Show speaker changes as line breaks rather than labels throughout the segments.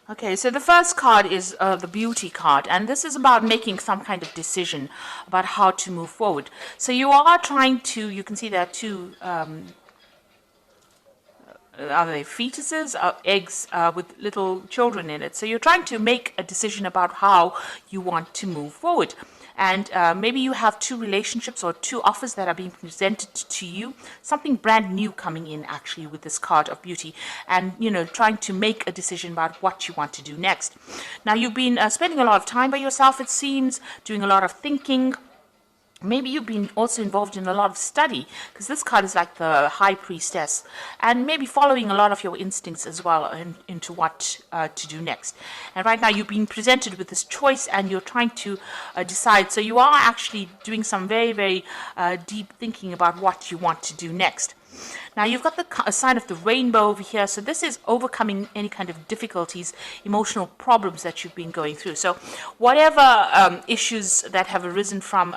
Okay, so the first card is the beauty card, and this is about making some kind of decision about how to move forward. So you are trying to, you can see there are two, are they fetuses, eggs with little children in it. So you're trying to make a decision about how you want to move forward. And maybe you have two relationships or two offers that are being presented to you, something brand new coming in actually with this card of beauty, and trying to make a decision about what you want to do next. Now you've been spending a lot of time by yourself, it seems, doing a lot of thinking. Maybe you've been also involved in a lot of study, because this card is like the high priestess, and maybe following a lot of your instincts as well into what to do next. And right now you've been presented with this choice and you're trying to decide. So you are actually doing some very, very deep thinking about what you want to do next. Now you've got the sign of the rainbow over here. So this is overcoming any kind of difficulties, emotional problems that you've been going through. So whatever issues that have arisen from,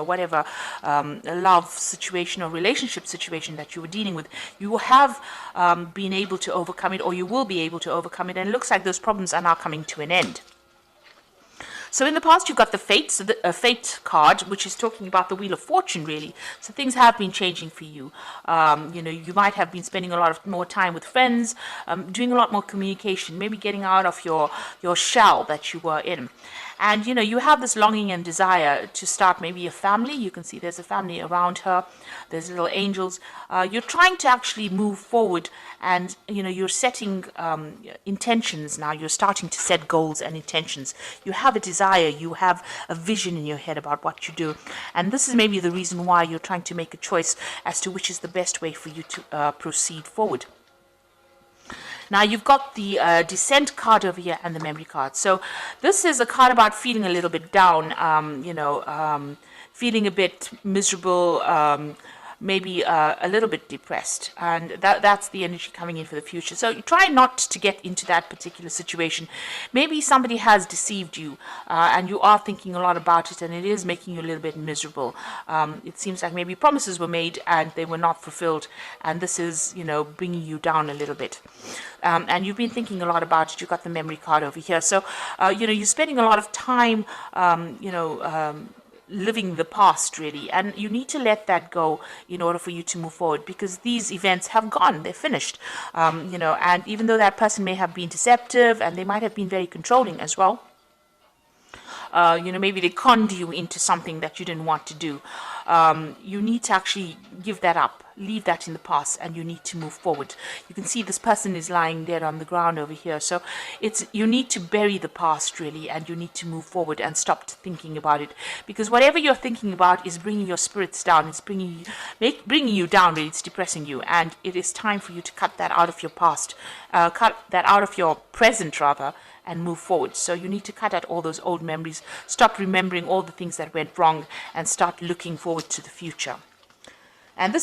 whatever love situation or relationship situation that you were dealing with, you have been able to overcome it, or you will be able to overcome it. And it looks like those problems are now coming to an end. So in the past, you've got the Fate, so the Fate card, which is talking about the Wheel of Fortune, really. So things have been changing for you. You might have been spending a lot of more time with friends, doing a lot more communication, maybe getting out of your shell that you were in. And, you have this longing and desire to start maybe a family. You can see there's a family around her. There's little angels. You're trying to actually move forward, and, you're setting intentions now. You're starting to set goals and intentions. You have a desire. You have a vision in your head about what you do. And this is maybe the reason why you're trying to make a choice as to which is the best way for you to proceed forward. Now you've got the Descent card over here and the Memory card. So this is a card about feeling a little bit down, feeling a bit miserable, maybe a little bit depressed, and that's the energy coming in for the future. So you try not to get into that particular situation. Maybe somebody has deceived you, and you are thinking a lot about it, and it is making you a little bit miserable. It seems like maybe promises were made and they were not fulfilled, and this is bringing you down a little bit. And you've been thinking a lot about it. You've got the Memory card over here. So you're spending a lot of time living the past, really, and you need to let that go in order for you to move forward, because these events have gone, they're finished, and even though that person may have been deceptive and they might have been very controlling as well, maybe they conned you into something that you didn't want to do. You need to actually give that up, leave that in the past, and you need to move forward. You can see this person is lying dead on the ground over here. So you need to bury the past, really, and you need to move forward and stop thinking about it, because whatever you're thinking about is bringing your spirits down. It's bringing you down, really. It's depressing you, and it is time for you to cut that out of your past, cut that out of your present, rather, and move forward. So you need to cut out all those old memories, stop remembering all the things that went wrong, and start looking forward to the future. And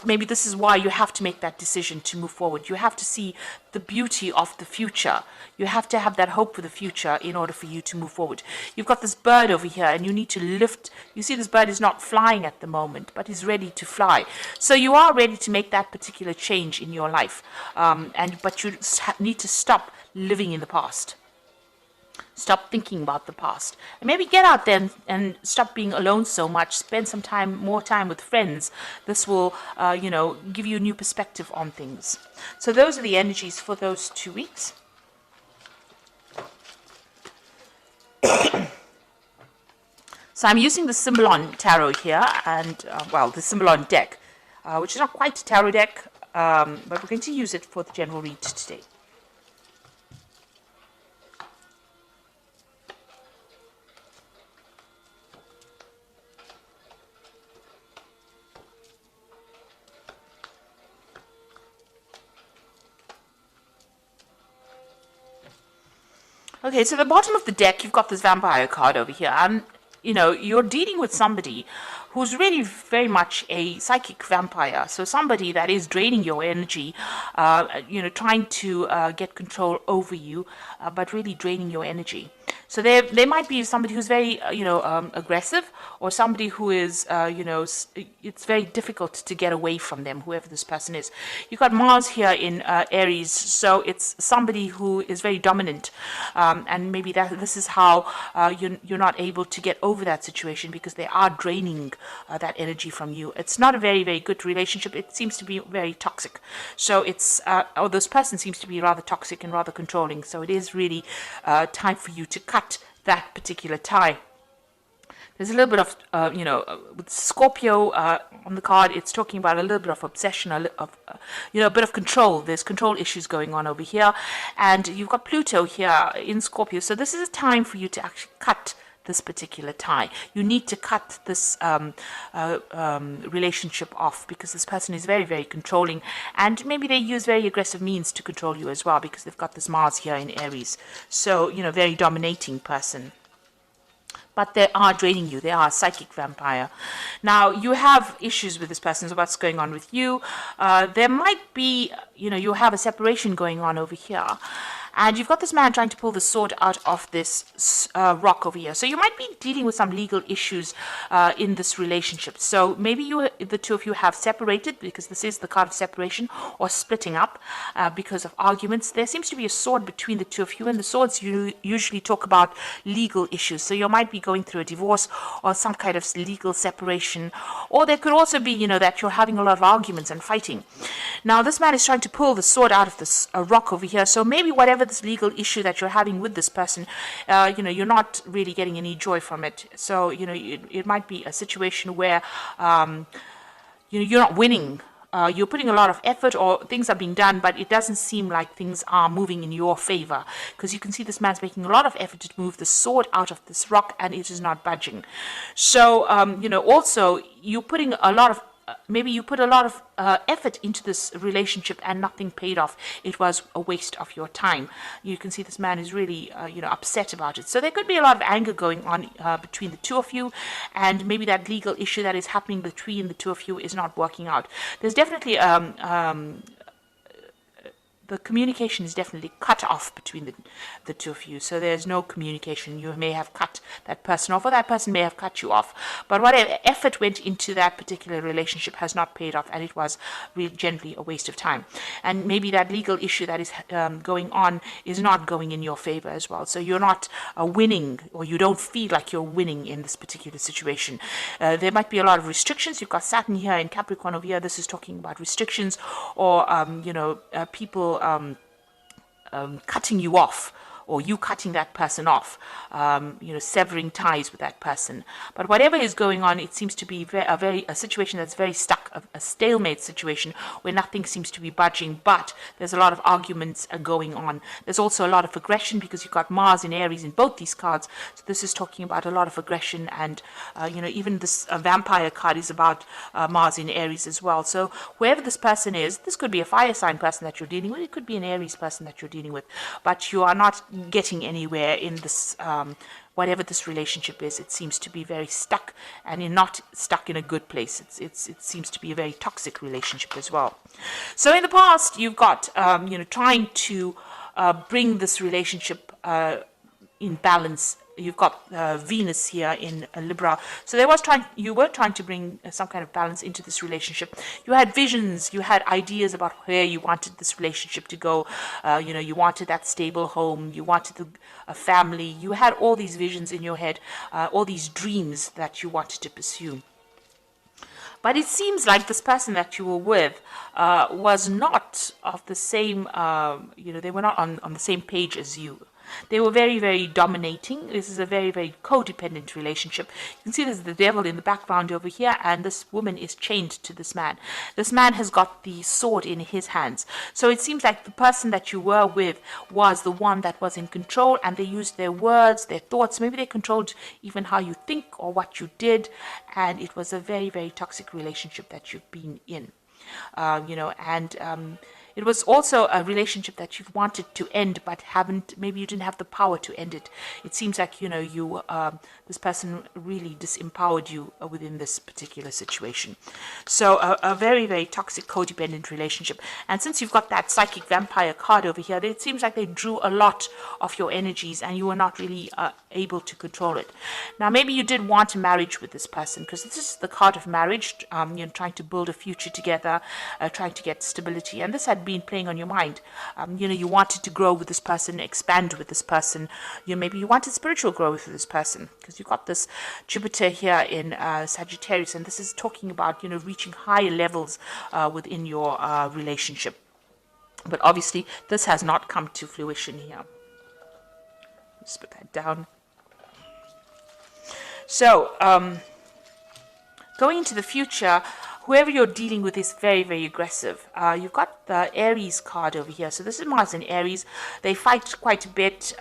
maybe this is why you have to make that decision to move forward. You have to see the beauty of the future. You have to have that hope for the future in order for you to move forward. You've got this bird over here, and you need to lift. You see this bird is not flying at the moment, but is ready to fly. So you are ready to make that particular change in your life. But you need to stop living in the past. Stop thinking about the past, and maybe get out there and stop being alone so much. Spend some more time with friends. This will, give you a new perspective on things. So those are the energies for those 2 weeks. So I'm using the Symbolon Tarot here, and the Symbolon deck, which is not quite a tarot deck, but we're going to use it for the general read today. Okay, so at the bottom of the deck, you've got this Vampire card over here, and, you're dealing with somebody who's really very much a psychic vampire. So somebody that is draining your energy, trying to get control over you, but really draining your energy. So there might be somebody who's very, aggressive, or somebody who is, it's very difficult to get away from them, whoever this person is. You've got Mars here in Aries, so it's somebody who is very dominant, and maybe this is how you're not able to get over that situation, because they are draining that energy from you. It's not a very, very good relationship. It seems to be very toxic. So or this person seems to be rather toxic and rather controlling. So it is really time for you to cut that particular tie. There's a little bit of, with Scorpio on the card, it's talking about a little bit of obsession, a bit of control. There's control issues going on over here. And you've got Pluto here in Scorpio. So this is a time for you to actually cut this particular tie. You need to cut this relationship off, because this person is very, very controlling, and maybe they use very aggressive means to control you as well, because they've got this Mars here in Aries. So, very dominating person. But they are draining you. They are a psychic vampire. Now, you have issues with this person, so what's going on with you? There might be, you have a separation going on over here. And you've got this man trying to pull the sword out of this rock over here. So you might be dealing with some legal issues in this relationship. So maybe the two of you have separated, because this is the card of separation, or splitting up because of arguments. There seems to be a sword between the two of you, and the swords usually talk about legal issues. So you might be going through a divorce or some kind of legal separation. Or there could also be, that you're having a lot of arguments and fighting. Now, this man is trying to pull the sword out of this rock over here. So maybe whatever this legal issue that you're having with this person, you're not really getting any joy from it. So, it might be a situation where, you're not winning. You're putting a lot of effort, or things are being done, but it doesn't seem like things are moving in your favor, because you can see this man's making a lot of effort to move the sword out of this rock, and it is not budging. So, also you're putting a lot of maybe you put a lot of effort into this relationship and nothing paid off. It was a waste of your time. You can see this man is really, upset about it. So there could be a lot of anger going on between the two of you, and maybe that legal issue that is happening between the two of you is not working out. There's definitely the communication is definitely cut off between the two of you. So there's no communication. You may have cut that person off, or that person may have cut you off. But whatever effort went into that particular relationship has not paid off, and it was really generally a waste of time. And maybe that legal issue that is going on is not going in your favor as well. So you're not winning, or you don't feel like you're winning in this particular situation. There might be a lot of restrictions. You've got Saturn here in Capricorn over here. This is talking about restrictions, or people cutting you off, or you cutting that person off, severing ties with that person. But whatever is going on, it seems to be a situation that's very stuck, a stalemate situation where nothing seems to be budging, but there's a lot of arguments going on. There's also a lot of aggression, because you've got Mars in Aries in both these cards. So this is talking about a lot of aggression, and, even this vampire card is about Mars in Aries as well. So whoever this person is, this could be a fire sign person that you're dealing with. It could be an Aries person that you're dealing with, but you are not getting anywhere in this, whatever this relationship is. It seems to be very stuck, and you're not stuck in a good place. It seems to be a very toxic relationship as well. So in the past, you've got, trying to bring this relationship in balance. You've got Venus here in Libra. So you were trying to bring some kind of balance into this relationship. You had visions, you had ideas about where you wanted this relationship to go. You wanted that stable home, you wanted a family. You had all these visions in your head, all these dreams that you wanted to pursue. But it seems like this person that you were with was not of the same, they were not on the same page as you. They were very, very dominating. This is a very, very codependent relationship. You can see there's the devil in the background over here, and this woman is chained to this man. This man has got the sword in his hands. So it seems like the person that you were with was the one that was in control, and they used their words, their thoughts. Maybe they controlled even how you think or what you did, and it was a very, very toxic relationship that you've been in. It was also a relationship that you've wanted to end, but haven't. Maybe you didn't have the power to end it. It seems like this person really disempowered you within this particular situation. So a very, very toxic, codependent relationship. And since you've got that psychic vampire card over here, it seems like they drew a lot of your energies, and you were not really able to control it. Now, maybe you did want a marriage with this person, because this is the card of marriage. Trying to build a future together, trying to get stability, and this had been playing on your mind. You wanted to grow with this person, expand with this person. Maybe you wanted spiritual growth with this person, because you've got this Jupiter here in Sagittarius, and this is talking about reaching higher levels within your relationship. But obviously, this has not come to fruition here. Let's put that down. So, going into the future, whoever you're dealing with is very, very aggressive. You've got the Aries card over here. So this is Mars and Aries. They fight quite a bit,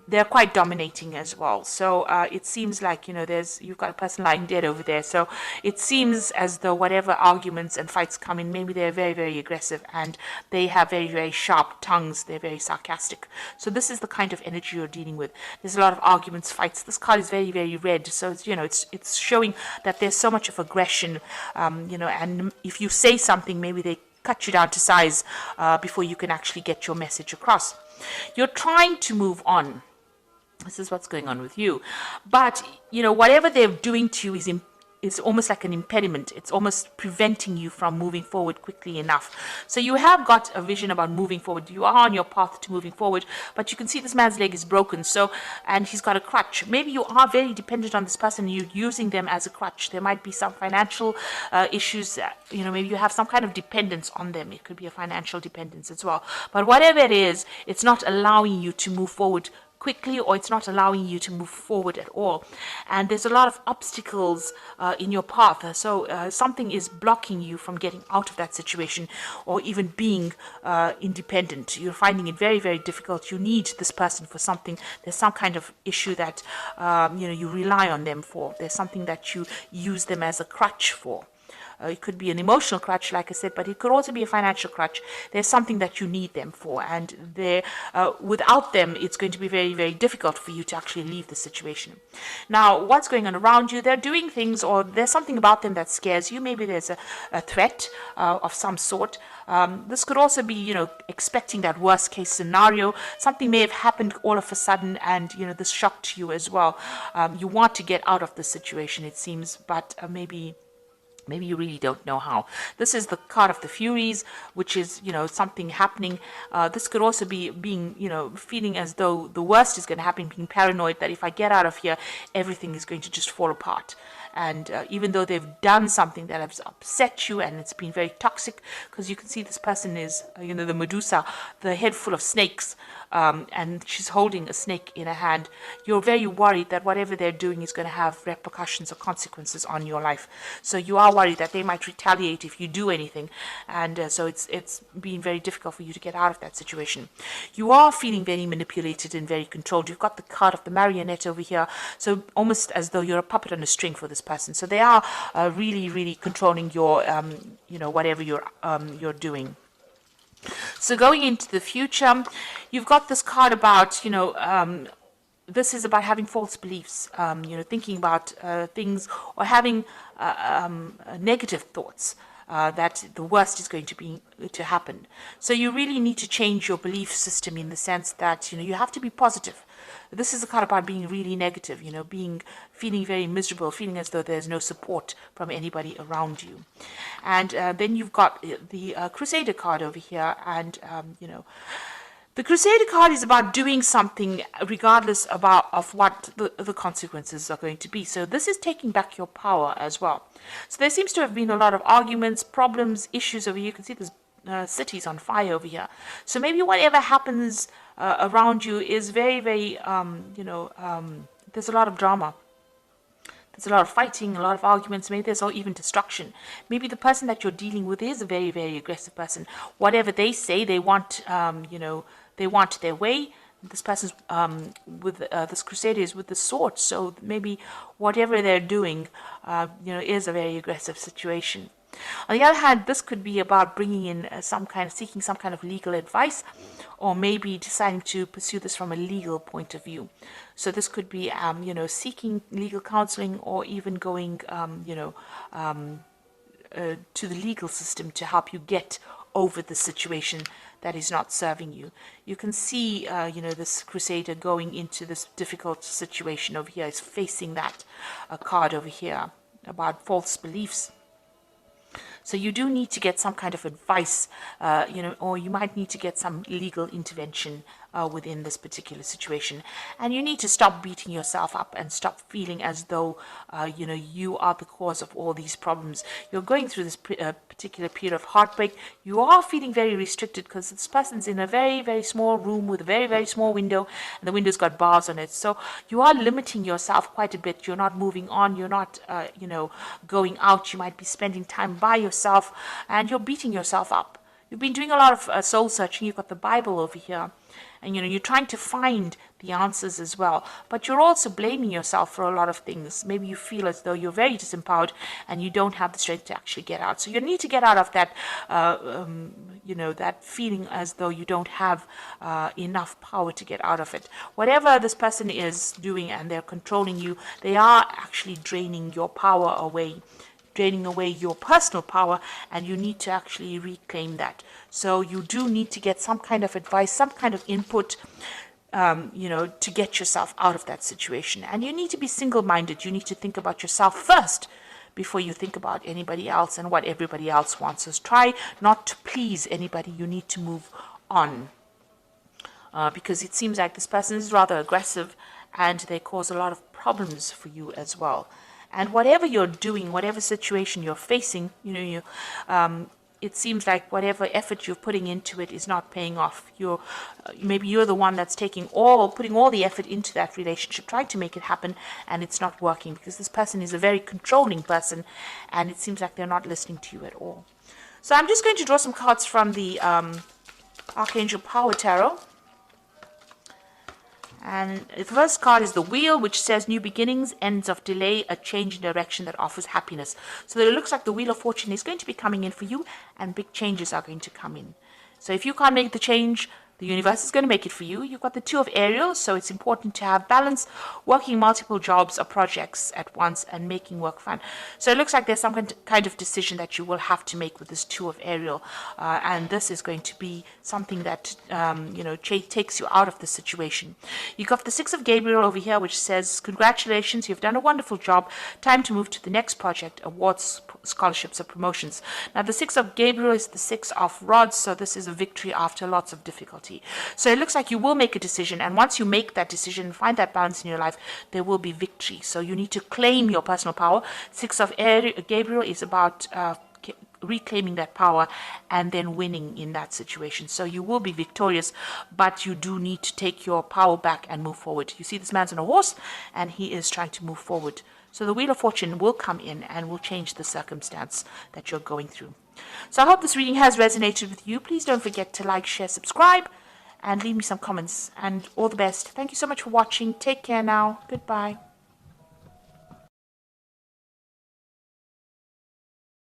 they're quite dominating as well. So it seems like, you've got a person lying dead over there. So it seems as though whatever arguments and fights come in, maybe they're very, very aggressive, and they have very, very sharp tongues. They're very sarcastic. So this is the kind of energy you're dealing with. There's a lot of arguments, fights. This card is very, very red. So it's showing that there's so much of aggression, and if you say something, maybe they cut you down to size before you can actually get your message across. You're trying to move on. This is what's going on with you. But, whatever they're doing to you is almost like an impediment. It's almost preventing you from moving forward quickly enough. So you have got a vision about moving forward. You are on your path to moving forward, but you can see this man's leg is broken. And he's got a crutch. Maybe you are very dependent on this person. You're using them as a crutch. There might be some financial issues. Maybe you have some kind of dependence on them. It could be a financial dependence as well. But whatever it is, it's not allowing you to move forward quickly, or it's not allowing you to move forward at all. And there's a lot of obstacles in your path. So something is blocking you from getting out of that situation, or even being independent. You're finding it very, very difficult. You need this person for something. There's some kind of issue that you rely on them for. There's something that you use them as a crutch for. It could be an emotional crutch, like I said, but it could also be a financial crutch. There's something that you need them for, and without them, it's going to be very, very difficult for you to actually leave the situation. Now, what's going on around you? They're doing things, or there's something about them that scares you. Maybe there's a threat of some sort. This could also be, expecting that worst case scenario. Something may have happened all of a sudden, and, this shocked you as well. You want to get out of the situation, it seems, but maybe you really don't know how. This is the card of the Furies, which is, something happening. This could also be being, feeling as though the worst is going to happen, being paranoid that if I get out of here, everything is going to just fall apart. And even though they've done something that has upset you, and it's been very toxic, because you can see this person is, the Medusa, the head full of snakes, and she's holding a snake in her hand. You're very worried that whatever they're doing is going to have repercussions or consequences on your life. So you are worried that they might retaliate if you do anything, and so it's been very difficult for you to get out of that situation. You are feeling very manipulated and very controlled. You've got the card of the marionette over here, so almost as though you're a puppet on a string for this person. So they are really, really controlling your, whatever you're doing. So going into the future, you've got this card about, this is about having false beliefs, thinking about things, or having negative thoughts. That the worst is going to happen. So you really need to change your belief system, in the sense that you have to be positive. This is a card about being really negative, feeling very miserable, feeling as though there's no support from anybody around you. And then you've got the Crusader card over here, and the Crusader card is about doing something regardless of what the consequences are going to be. So this is taking back your power as well. So there seems to have been a lot of arguments, problems, issues over here. You can see there's cities on fire over here. So maybe whatever happens around you is very, very, there's a lot of drama. There's a lot of fighting, a lot of arguments. Maybe there's even destruction. Maybe the person that you're dealing with is a very, very aggressive person. Whatever they say, they want, they want their way. This person's with this Crusader is with the sword, so maybe whatever they're doing, is a very aggressive situation. On the other hand, this could be about bringing in seeking some kind of legal advice, or maybe deciding to pursue this from a legal point of view. So this could be, seeking legal counseling, or even going, to the legal system to help you get over the situation that is not serving you. You can see, this crusader going into this difficult situation over here. Is facing that card over here about false beliefs. So you do need to get some kind of advice, or you might need to get some legal intervention within this particular situation. And you need to stop beating yourself up and stop feeling as though, you are the cause of all these problems. You're going through this particular period of heartbreak. You are feeling very restricted because this person's in a very, very small room with a very, very small window, and the window's got bars on it. So you are limiting yourself quite a bit. You're not moving on. You're not, going out. You might be spending time by yourself, and you're beating yourself up. You've been doing a lot of soul searching. You've got the Bible over here, and you're trying to find the answers as well. But you're also blaming yourself for a lot of things. Maybe you feel as though you're very disempowered and you don't have the strength to actually get out. So you need to get out of that, that feeling as though you don't have enough power to get out of it. Whatever this person is doing and they're controlling you, they are actually draining your power away, draining away your personal power, and you need to actually reclaim that. So you do need to get some kind of advice, some kind of input, to get yourself out of that situation. And you need to be single-minded. You need to think about yourself first before you think about anybody else and what everybody else wants. So try not to please anybody. You need to move on. Because it seems like this person is rather aggressive, and they cause a lot of problems for you as well. And whatever you're doing, whatever situation you're facing, it seems like whatever effort you're putting into it is not paying off. Maybe you're the one that's putting all the effort into that relationship, trying to make it happen, and it's not working because this person is a very controlling person, and it seems like they're not listening to you at all. So I'm just going to draw some cards from the Archangel Power Tarot. And the first card is the Wheel, which says new beginnings, ends of delay, a change in direction that offers happiness. So it looks like the Wheel of Fortune is going to be coming in for you, and big changes are going to come in. So if you can't make the change, the universe is going to make it for you. You've got the Two of Ariel, so it's important to have balance, working multiple jobs or projects at once and making work fun. So it looks like there's some kind of decision that you will have to make with this Two of Ariel, and this is going to be something that takes you out of the situation. You've got the Six of Gabriel over here, which says, congratulations, you've done a wonderful job. Time to move to the next project, awards, scholarships, or promotions. Now the Six of Gabriel is the Six of Rods, so this is a victory after lots of difficulty. So it looks like you will make a decision, and once you make that decision, find that balance in your life, there will be victory. So you need to claim your personal power. Six of Gabriel is about reclaiming that power and then winning in that situation. So you will be victorious, but you do need to take your power back and move forward. You see this man's on a horse, and he is trying to move forward. So the Wheel of Fortune will come in and will change the circumstance that you're going through. So I hope this reading has resonated with you. Please don't forget to like, share, subscribe, and leave me some comments. And all the best. Thank you so much for watching. Take care now. Goodbye.